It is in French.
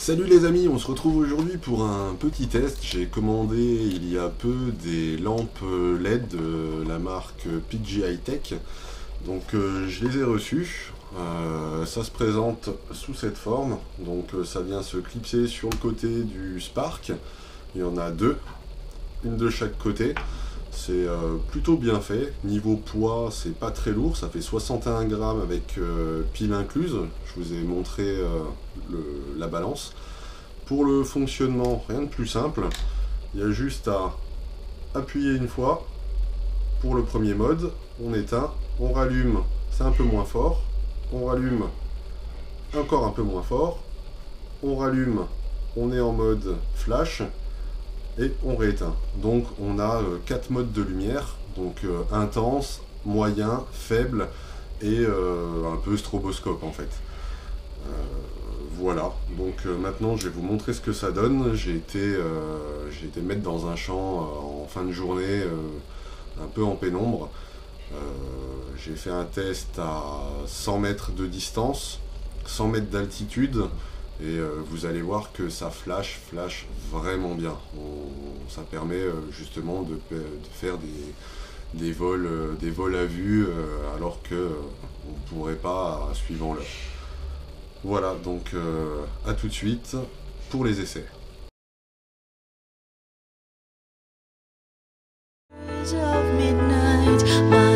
Salut les amis, on se retrouve aujourd'hui pour un petit test. J'ai commandé il y a peu des lampes LED de la marque PG High-Tech. Donc je les ai reçues. Ça se présente sous cette forme. Donc ça vient se clipser sur le côté du Spark. Il y en a deux, une de chaque côté. C'est plutôt bien fait. Niveau poids, c'est pas très lourd. Ça fait 61 grammes avec pile incluse. Je vous ai montré la balance. Pour le fonctionnement, rien de plus simple. Il y a juste à appuyer une fois. Pour le premier mode, on éteint, on rallume, c'est un peu moins fort. On rallume, encore un peu moins fort. On rallume, on est en mode flash. Et on rééteint. Donc on a 4 modes de lumière, donc intense, moyen, faible et un peu stroboscope en fait. Voilà, donc maintenant je vais vous montrer ce que ça donne. J'ai été mettre dans un champ en fin de journée, un peu en pénombre. Euh, j'ai fait un test à 100 mètres de distance, 100 mètres d'altitude, et vous allez voir que ça flash vraiment bien. Ça permet justement de faire des vols à vue alors que on ne pourrait pas suivant l'heure. Voilà, donc à tout de suite pour les essais. Of midnight.